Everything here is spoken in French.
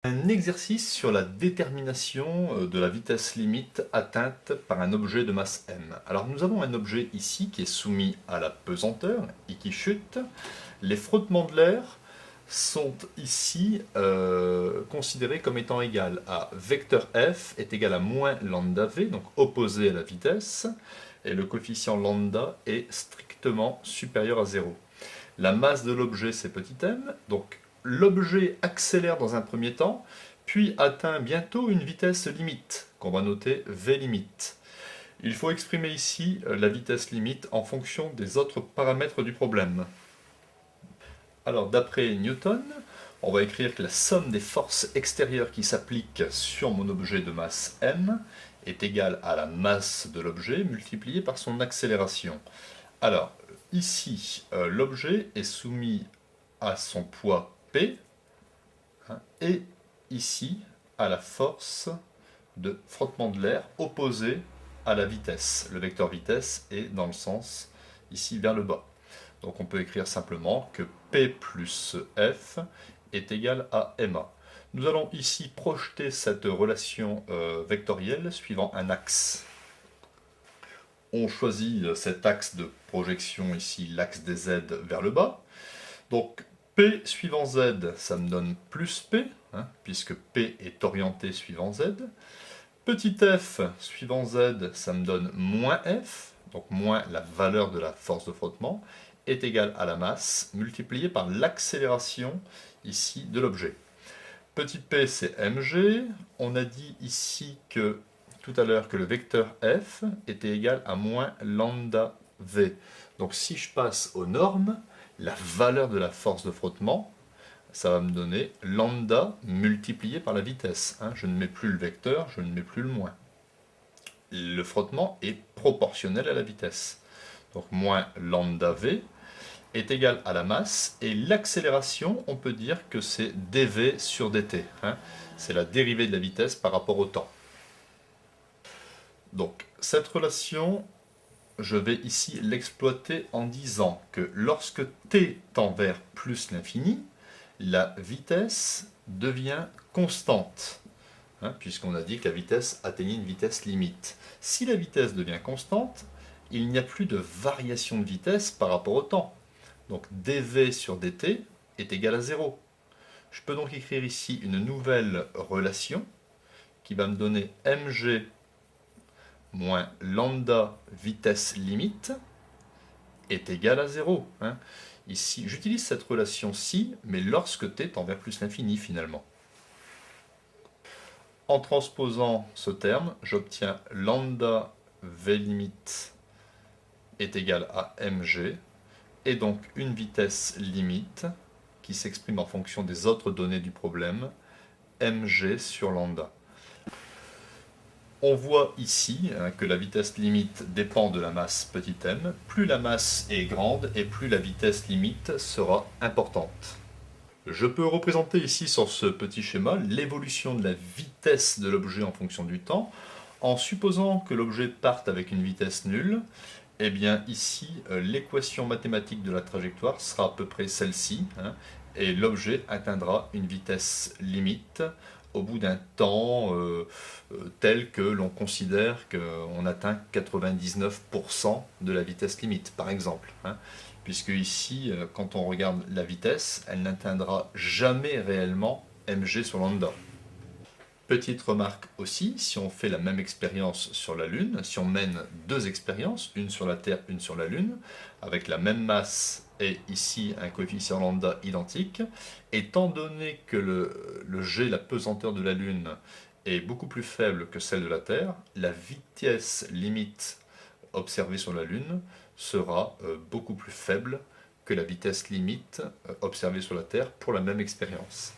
Un exercice sur la détermination de la vitesse limite atteinte par un objet de masse m. Alors nous avons un objet ici qui est soumis à la pesanteur et qui chute. Les frottements de l'air sont ici considérés comme étant égal à vecteur f est égal à moins lambda v, donc opposé à la vitesse, et le coefficient lambda est strictement supérieur à 0. La masse de l'objet c'est petit m, donc l'objet accélère dans un premier temps, puis atteint bientôt une vitesse limite, qu'on va noter v limite. Il faut exprimer ici la vitesse limite en fonction des autres paramètres du problème. Alors d'après Newton, on va écrire que la somme des forces extérieures qui s'appliquent sur mon objet de masse m est égale à la masse de l'objet multipliée par son accélération. Alors, ici, l'objet est soumis à son poids P, et ici, à la force de frottement de l'air opposée à la vitesse. Le vecteur vitesse est dans le sens ici vers le bas. Donc on peut écrire simplement que P plus F est égal à MA. Nous allons ici projeter cette relation vectorielle suivant un axe. On choisit cet axe de projection ici, l'axe des Z vers le bas. Donc P suivant Z, ça me donne plus P, puisque P est orienté suivant Z. Petit f suivant Z, ça me donne moins F, donc moins la valeur de la force de frottement, est égal à la masse multipliée par l'accélération ici de l'objet. Petit p c'est mg, on a dit ici que tout à l'heure que le vecteur f était égal à moins lambda v. Donc si je passe aux normes, la valeur de la force de frottement, ça va me donner lambda multiplié par la vitesse. Je ne mets plus le vecteur, je ne mets plus le moins. Le frottement est proportionnel à la vitesse. Donc moins lambda v est égal à la masse, et l'accélération, on peut dire que c'est dv sur dt. C'est la dérivée de la vitesse par rapport au temps. Donc cette relation, je vais ici l'exploiter en disant que lorsque t tend vers plus l'infini, la vitesse devient constante, puisqu'on a dit que la vitesse atteignait une vitesse limite. Si la vitesse devient constante, il n'y a plus de variation de vitesse par rapport au temps. Donc dv sur dt est égal à 0. Je peux donc écrire ici une nouvelle relation qui va me donner mg moins lambda vitesse limite est égal à 0. Ici, j'utilise cette relation-ci, mais lorsque t tend vers plus l'infini finalement. En transposant ce terme, j'obtiens lambda v limite est égal à mg, et donc une vitesse limite qui s'exprime en fonction des autres données du problème, mg sur lambda. On voit ici que la vitesse limite dépend de la masse petit m. Plus la masse est grande et plus la vitesse limite sera importante. Je peux représenter ici sur ce petit schéma l'évolution de la vitesse de l'objet en fonction du temps. En supposant que l'objet parte avec une vitesse nulle, eh bien ici l'équation mathématique de la trajectoire sera à peu près celle-ci, et l'objet atteindra une vitesse limite au bout d'un temps tel que l'on considère qu'on atteint 99% de la vitesse limite, par exemple. Puisque ici, quand on regarde la vitesse, elle n'atteindra jamais réellement mg sur lambda. Petite remarque aussi, si on fait la même expérience sur la Lune, si on mène deux expériences, une sur la Terre, une sur la Lune, avec la même masse et ici un coefficient lambda identique, étant donné que le G, la pesanteur de la Lune, est beaucoup plus faible que celle de la Terre, la vitesse limite observée sur la Lune sera beaucoup plus faible que la vitesse limite observée sur la Terre pour la même expérience.